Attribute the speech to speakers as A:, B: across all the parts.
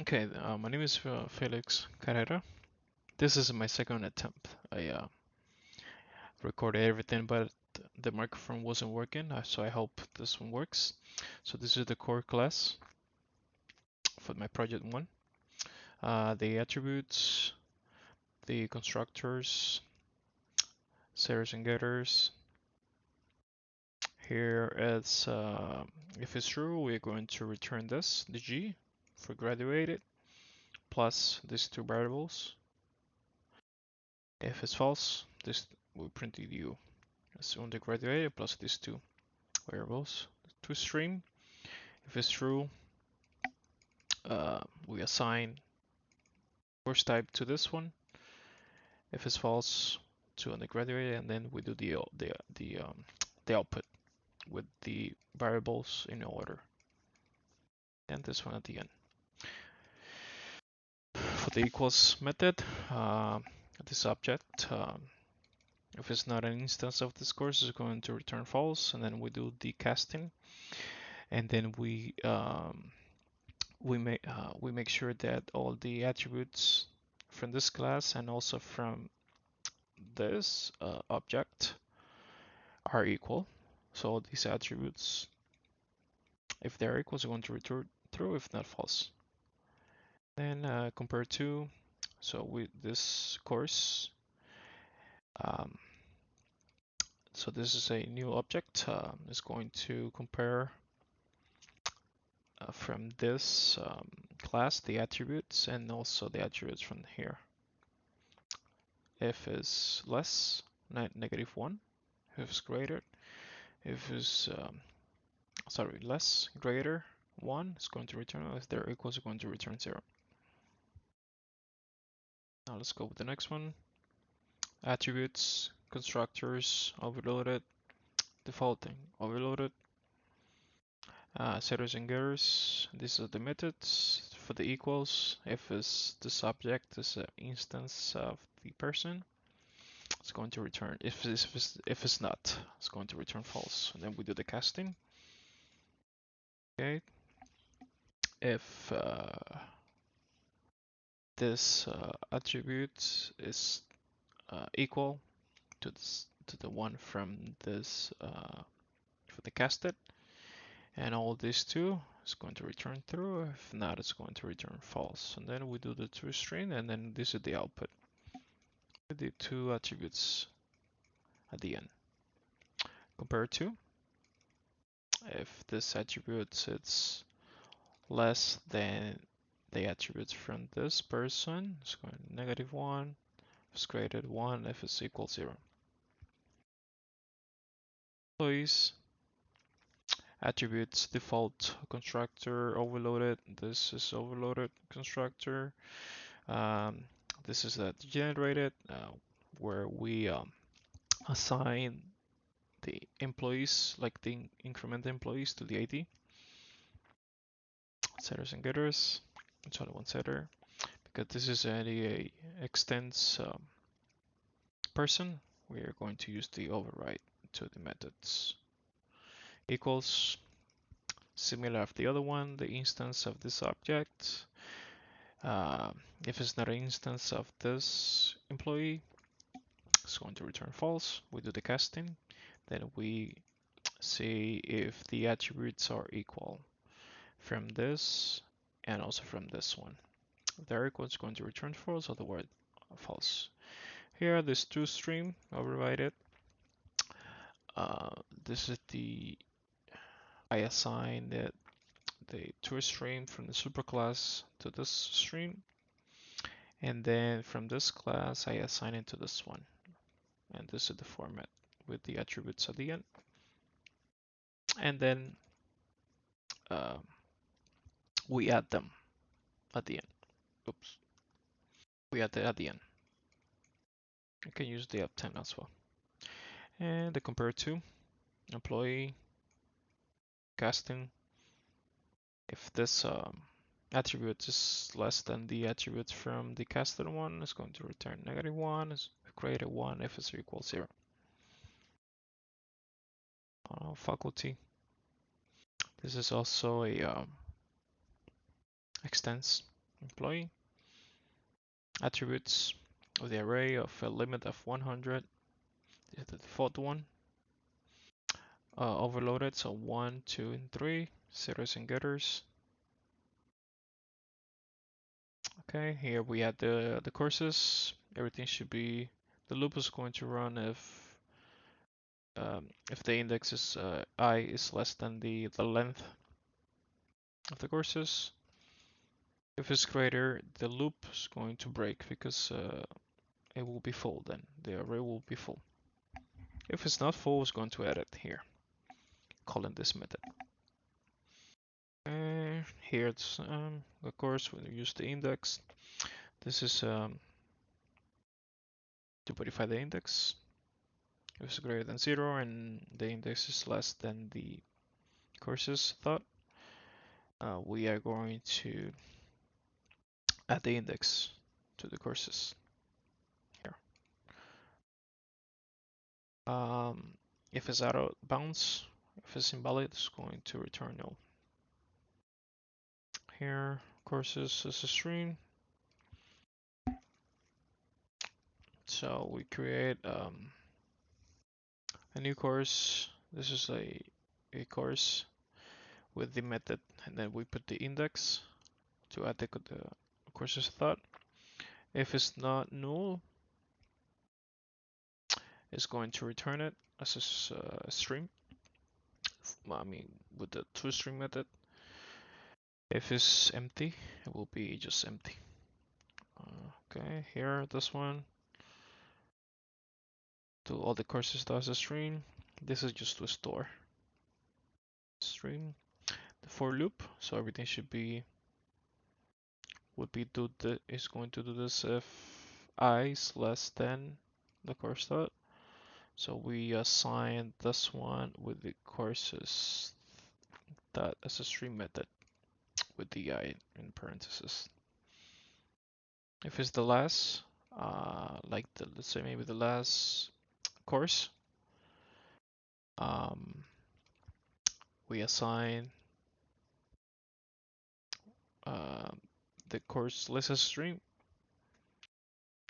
A: Okay, my name is Felix Carrera. This is my second attempt. I recorded everything, but the microphone wasn't working, so I hope this one works. So this is the core class for my project one. The attributes, the constructors, setters and getters. Here it's if it's true, we're going to return this, the G for graduated, plus these two variables. If it's false, this will print the U. It's on the graduated plus these two variables to string. If it's true, we assign course type to this one. If it's false, to undergraduate, and then we do the output with the variables in order, and this one at the end. For the equals method, this object, if it's not an instance of this course, is going to return false, and then we do the casting, and then we make sure that all the attributes from this class and also from this object are equal. So these attributes, if they're equal, are going to return true, if not false. Then compare to, so with this course, um, so this is a new object. It's going to compare from this class the attributes and also the attributes from here. If is less, -1. If it's greater, if it's sorry, less, greater 1, it's going to return. If they're equal, it's going to return 0. Now let's go with the next one. Attributes, constructors, overloaded, defaulting, overloaded, setters and getters. These are the methods for the equals. If it's the subject is an instance of the person, it's going to return. If it's not, it's going to return false. And then we do the casting. Okay. If this attribute is equal to the one from this for the casted, and all these two is going to return true. If not, it's going to return false. And then we do the toString, and then this is the output with the two attributes at the end. Compare to, if this attribute it's less than the attributes from this person, it's going -1. If it's greater than 1, if it's equal 0. Employees, attributes, default constructor, overloaded. This is overloaded constructor. Um, this is the generated where we assign the employees, like the increment employees, to the ID. Setters and getters. It's only one setter because this is a extends person. We are going to use the override to the methods. Equals, similar of the other one, the instance of this object. If it's not an instance of this employee, it's going to return false. We do the casting, then we see if the attributes are equal from this and also from this one. If they're equal, it's going to return false, otherwise false. Here, this toString, override it. This is I assigned the toString from the superclass to this string, and then from this class I assign it to this one, and this is the format with the attributes at the end, and then uh, we add them at the end. Oops, we add it at the end. You can use the up10 as well. And the compare to employee casting. If this attribute is less than the attributes from the casted one, it's going to return -1. It's create a 1 if it's equal 0. Faculty. This is also a extends. employee. Attributes of the array of a limit of 100 is the default one. Overloaded, so 1, 2, and 3, setters and getters. Okay, here we add the courses. Everything should be, the loop is going to run if the index is I is less than the length of the courses. If it's greater, the loop is going to break because it will be full then. The array will be full. If it's not full, it's going to edit here, calling this method. Here it's, of course, when you use the index, this is to verify the index. If it's greater than 0 and the index is less than the courses thought, we are going to add the index to the courses here. If it's out of bounds, if it's invalid, it's going to return null. Here, courses is a string. So we create a new course. This is a course with the method, and then we put the index to add the courses thought. If it's not null, it's going to return it as a string. I mean, with the toString method. If it's empty, it will be just empty. Okay, here, this one. To all the courses as a string. This is just to store string. The for loop, so everything should be is going to do this if I is less than the course dot. So we assign this one with the courses dot as a string method with the I in parentheses. If it's the last, like let's say maybe the last course, we assign uh, the course list as string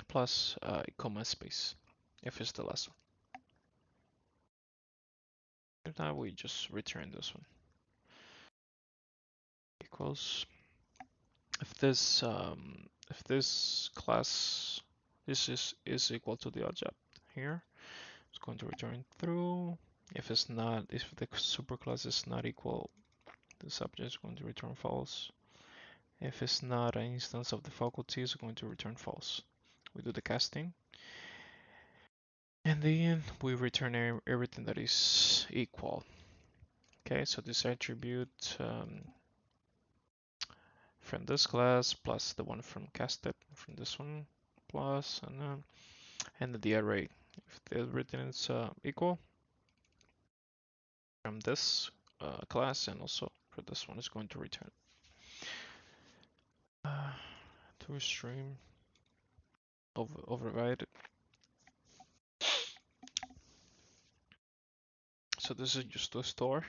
A: plus a comma space if it's the last one. And now we just return this one equals if this class is equal to the object here, it's going to return true. If it's not, if the superclass is not equal, the subject is going to return false. If it's not an instance of the faculty, it's going to return false. We do the casting. And then we return everything that is equal. Okay, so this attribute from this class plus the one from casted from this one plus and the array. If everything is equal from this class and also for this one is going to return to stream override. So this is just to store.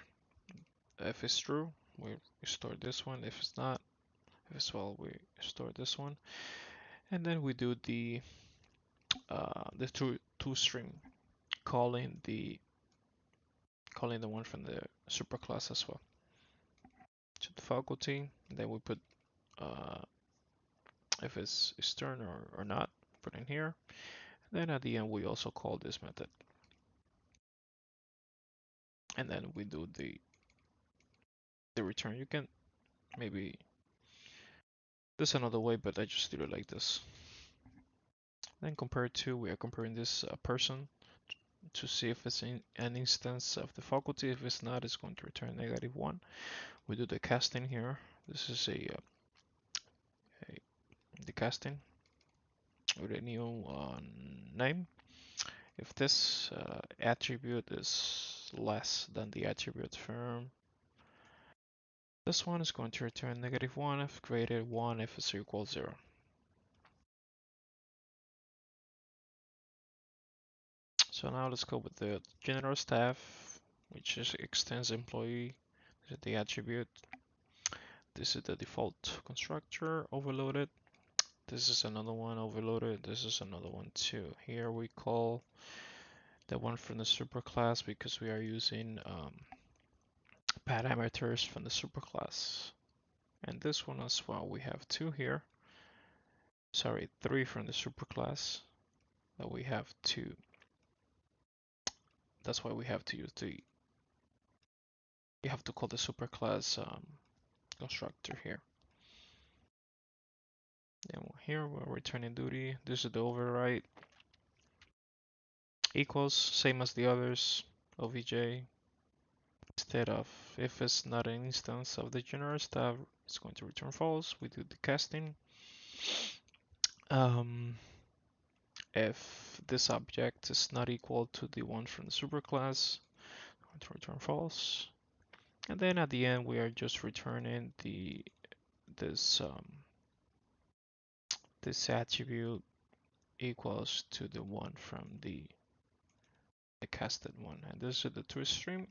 A: If it's true, we store this one. If it's not, if it's well, we store this one, and then we do the toString calling the one from the superclass as well to the faculty. Then we put if it's stern or not, put in here. Then at the end we also call this method, and then we do the return. You can maybe this another way, but I just did it like this. Then compare to, we are comparing this person to see if it's in an instance of the faculty. If it's not, it's going to return -1. We do the casting here. This is the casting with a new name. If this attribute is less than the attribute from this one, is going to return -1 if greater 1 if it's equal 0. So now let's go with the general staff, which is extends employee, the attribute. This is the default constructor overloaded. This is another one overloaded. This is another one too. Here we call the one from the superclass because we are using parameters from the superclass. And this one as well, we have two here. Sorry, three from the superclass. But we have two. That's why we have to use the. You have to call the superclass constructor here. And here we're returning duty. This is the override. Equals, same as the others. OVJ. Instead of if it's not an instance of the general stuff, it's going to return false. We do the casting. If this object is not equal to the one from the superclass, going to return false. And then at the end, we are just returning this this attribute equals to the one from the casted one. And this is the toString.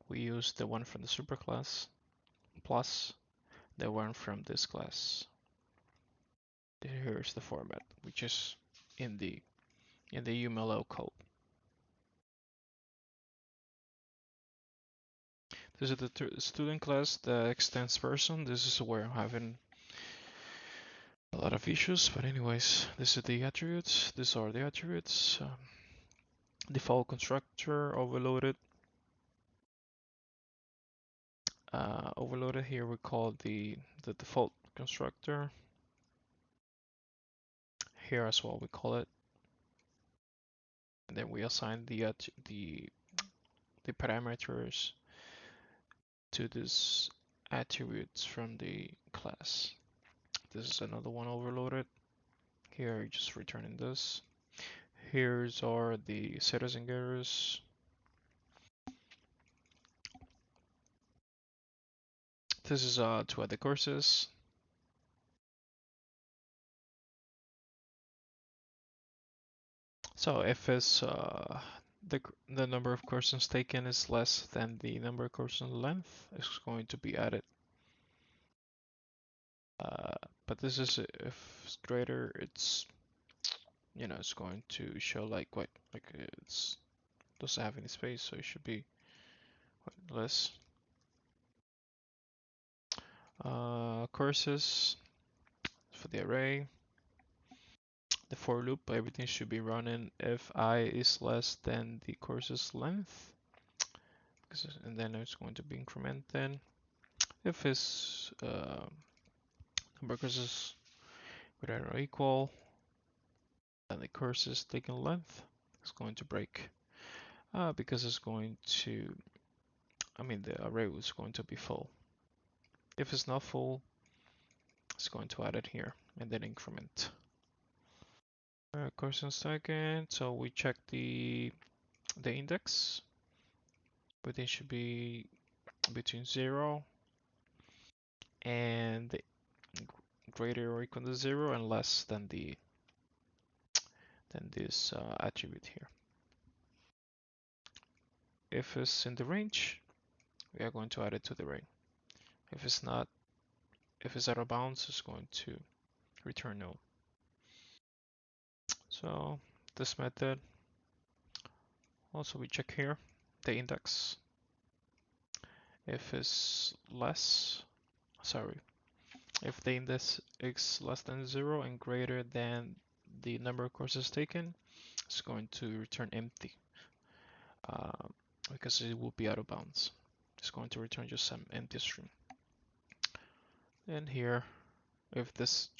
A: We use the one from the superclass plus the one from this class. Here's the format, which is in the UML code. This is the student class that extends person. This is where I'm having a lot of issues, but anyways, this is the attributes. These are the attributes. Default constructor overloaded. Overloaded here we call the default constructor. Here as well we call it. And then we assign the parameters to this attributes from the class. This is another one overloaded. Here just returning this. Here's are the setters and getters. This is to add the courses. So if it's the number of courses taken is less than the number of courses length, it's going to be added. But this is if it's greater, it's it's going to show like what it's doesn't have any space, so it should be less. Courses for the array. The for loop, everything should be running if I is less than the course's length, and then it's going to be incremented. If it's number of courses greater or equal, then the course's taken length is going to break because it's going to, the array is going to be full. If it's not full, it's going to add it here and then increment. Course taken, so we check the index. Everything should be between 0 and greater or equal to 0 and less than this attribute here. If it's in the range, we are going to add it to the array. If it's not, if it's out of bounds, it's going to return null. So this method, also we check here the index. If it's less, sorry, if the index is less than 0 and greater than the number of courses taken, it's going to return empty because it will be out of bounds. It's going to return just some empty string. And here, if this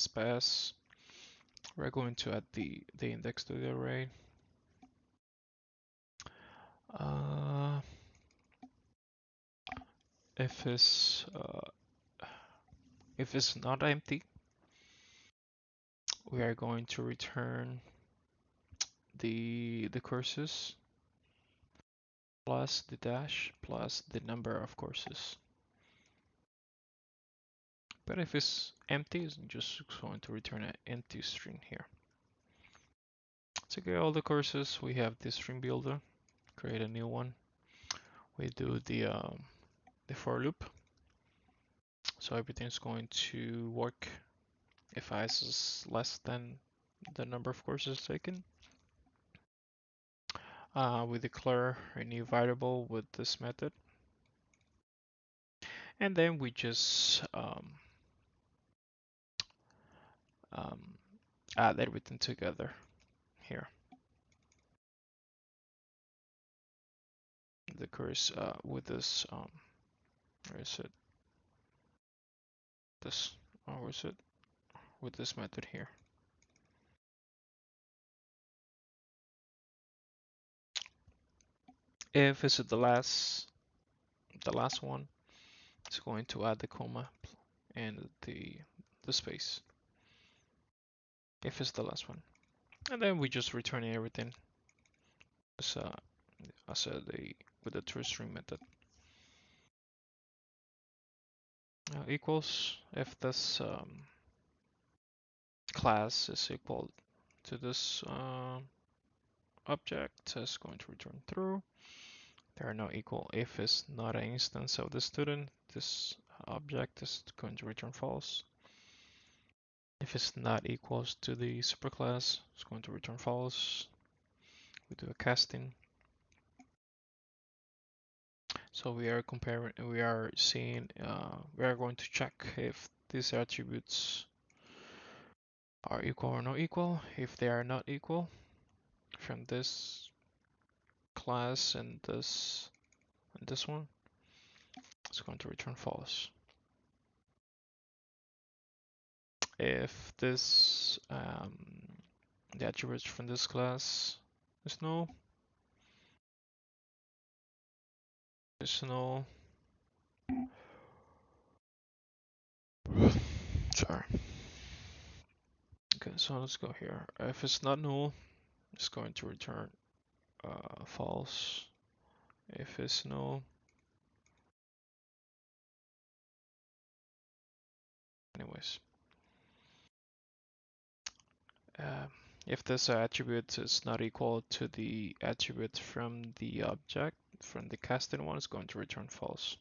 A: pass, we're going to add the index to the array. If it's not empty, we are going to return the courses plus the dash plus the number of courses. But if it's empty, it's just going to return an empty string here. To get all the courses, we have the string builder. Create a new one. We do the for loop. So everything's going to work if ice is less than the number of courses taken. We declare a new variable with this method, and then we just um, add everything together here. The course with this, where is it? This, or where is it? With this method here. If it's the last one, it's going to add the comma and the space. If it's the last one, and then we just return everything as the with the toString method. Equals if this class is equal to this object, it's going to return true. They are not equal if it's not an instance of the student. This object is going to return false. If it's not equals to the superclass, it's going to return false. We do a casting. So we are comparing, we are seeing, we are going to check if these attributes are equal or not equal. If they are not equal, from this class and this one, it's going to return false. If this the attributes from this class is null, is null. Sorry. Okay, so let's go here. If it's not null, it's going to return false. If it's null, anyways. Uh, if this attribute is not equal to the attribute from the object, from the casted one, it's going to return false.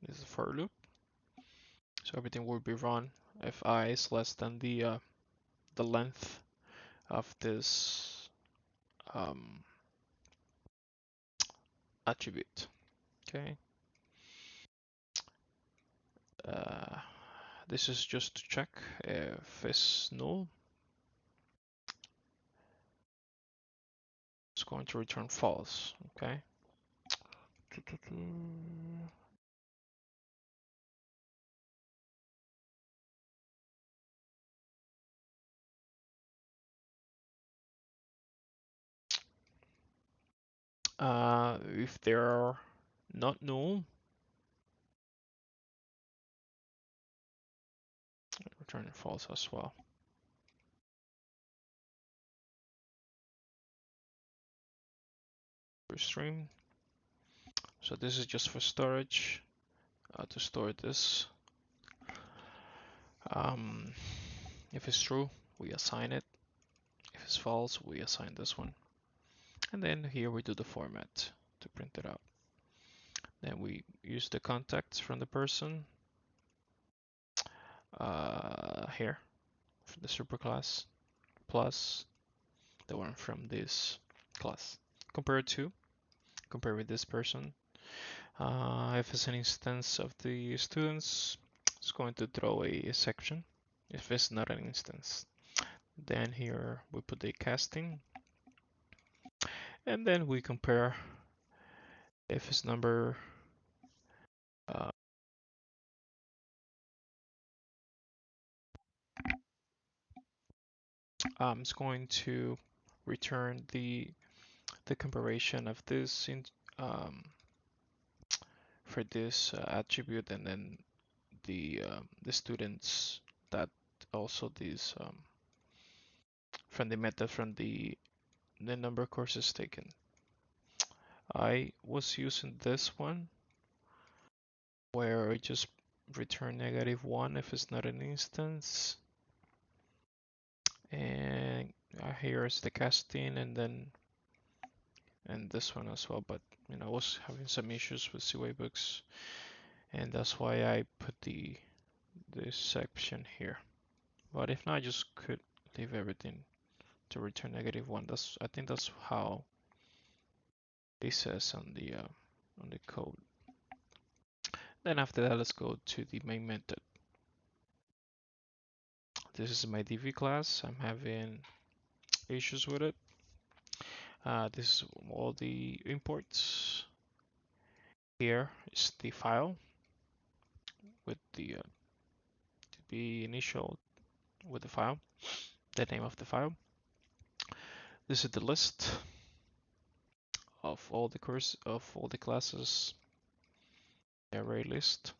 A: This is a for loop. So everything will be run if I is less than the length of this attribute. Okay. Uh, this is just to check if it's null. It's going to return false. Okay. If they are not null, return false as well. Stream. So this is just for storage, to store this. If it's true, we assign it. If it's false, we assign this one. And then here we do the format to print it out. Then we use the contacts from the person here for the superclass plus the one from this class. Compare with this person. If it's an instance of the students, it's going to throw a section. If it's not an instance, then here we put the casting, and then we compare if it's number uh, it's going to return the comparison of this um, for this attribute, and then the students that also these from the method from the number of courses taken. I was using this one where I just return -1 if it's not an instance, and here's the casting, and then and this one as well, but I was having some issues with CY books, and that's why I put this section here. But if not, I just could leave everything to return -1. I think that's how it says on the code. Then after that, let's go to the main method. This is my DV class. I'm having issues with it. This is all the imports. Here is the file with the initial with the file, the name of the file. This is the list of all the classes, the array list.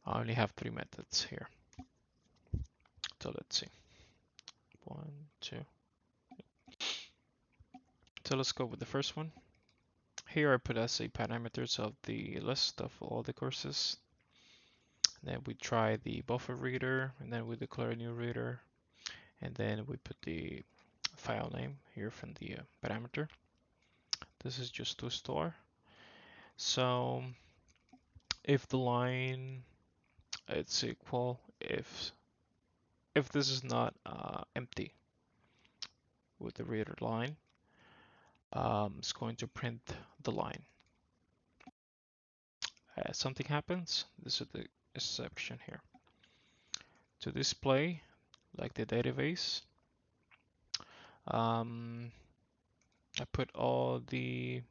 A: I only have 3 methods here. So let's see. 1, 2. So let's go with the first one. Here I put as a parameters of the list of all the courses. Then we try the buffer reader, and then we declare a new reader, and then we put the file name here from the parameter. This is just to store. So if the line it's equal, if this is not empty with the reader line, it's going to print the line. Something happens. This is the exception here. To display like the database, I put all the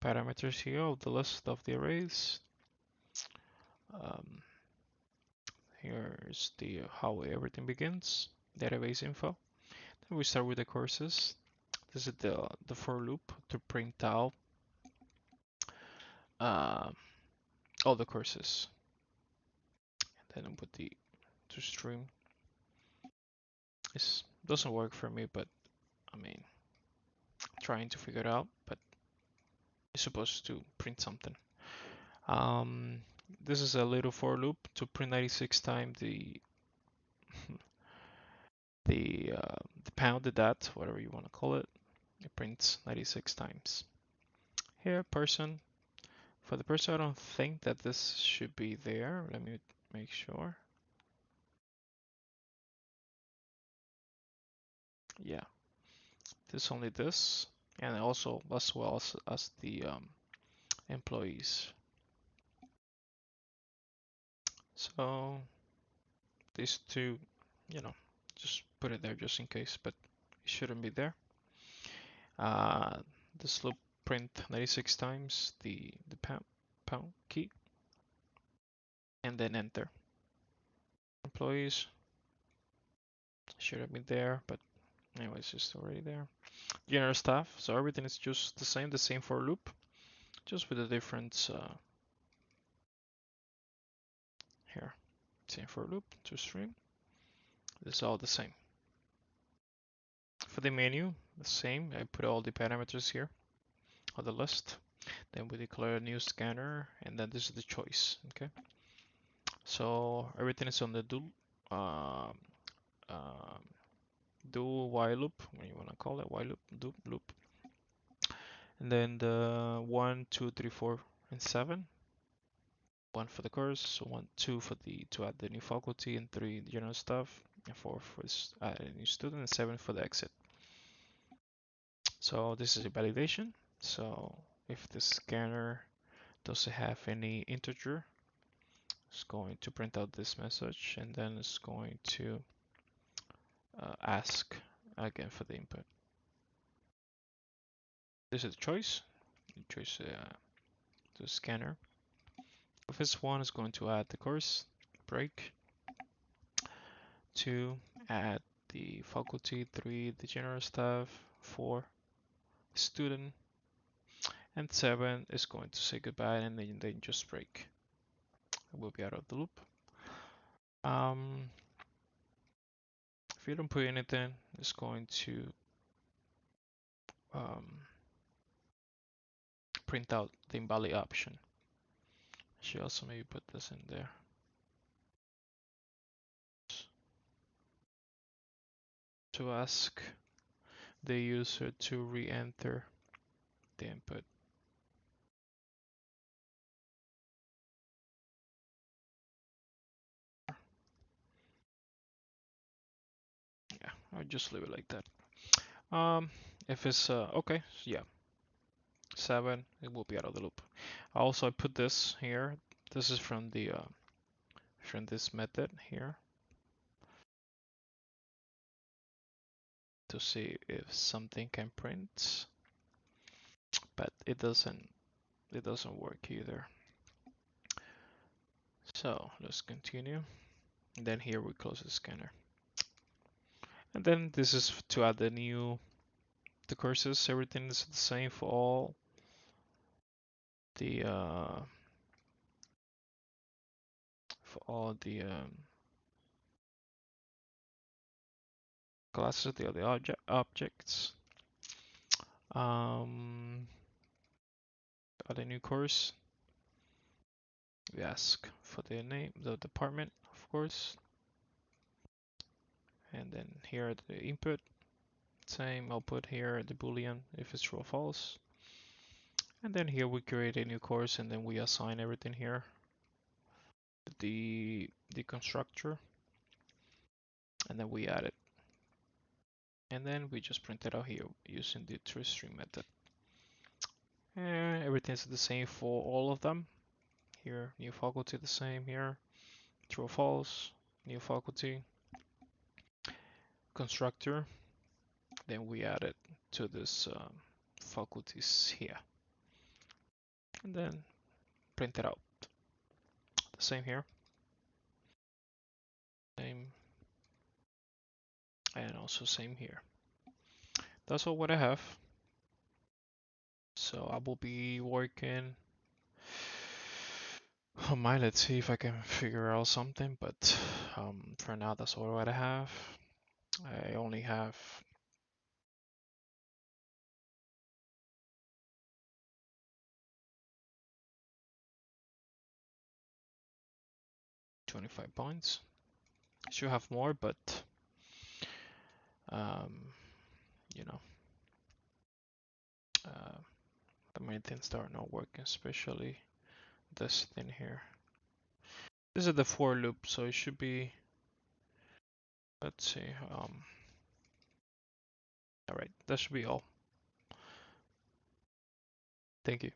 A: parameters here of the list of the arrays. Here's the how everything begins, database info. Then we start with the courses. This is the for loop to print out uh, all the courses. And then with the to stream. It doesn't work for me, but I mean, trying to figure it out, but it's supposed to print something. This is a little for loop to print 96 times the pound, the dot, whatever you want to call it. It prints 96 times. Here, person. For the person, I don't think that this should be there. Let me make sure. Yeah, this only this, and also as well as the employees. So these two, just put it there just in case, but it shouldn't be there. Uh, this loop print 96 times the pound key, and then enter. Employees should have been there, but anyways, it's already there. General staff, so everything is just the same for loop, just with a difference here. Same for loop to stream. This is all the same. For the menu, the same. I put all the parameters here on the list. Then we declare a new scanner, and then this is the choice. Okay. So everything is on the uh, uh, do while loop, when you want to call it while loop, do loop. And then the 1, 2, 3, 4, and 7. 1 for the course, so 1, 2 for to add the new faculty, and 3 the general stuff, and 4 for add a new student, and 7 for the exit. So this is a validation. So if the scanner doesn't have any integer, it's going to print out this message, and then it's going to ask again for the input. This is the choice. You choose the scanner. If it's 1, it's going to add the course break. 2, add the faculty. 3, the general staff. 4, student. And 7 is going to say goodbye, and then just break. It will be out of the loop. If you don't put anything, it's going to print out the invalid option. I should also maybe put this in there. To ask the user to re-enter the input. I'll just leave it like that. If it's okay, yeah, 7, it will be out of the loop. Also, I put this here. This is from the from this method here to see if something can print, but it doesn't. It doesn't work either. So let's continue. And then here we close the scanner. And then this is to add the courses. Everything is the same for all the classes, the other objects. Um, add a new course. We ask for the name, the department, of course. And then here the input. Same output here, the boolean if it's true or false. And then here we create a new course and then we assign everything here. The constructor, and then we add it. And then we just print it out here using the toString method. And everything's the same for all of them. Here, new faculty the same here. True or false, new faculty, constructor. Then we add it to this faculties here. And then print it out. The same here. Same. And also same here. That's all what I have. So I will be working on mine. Let's see if I can figure out something, but for now that's all what I have. I only have 25 points. Should have more, but um, you know, uh, the main things that are not working, especially this thing here. This is the for loop, so it should be. Let's see. All right, that should be all. Thank you.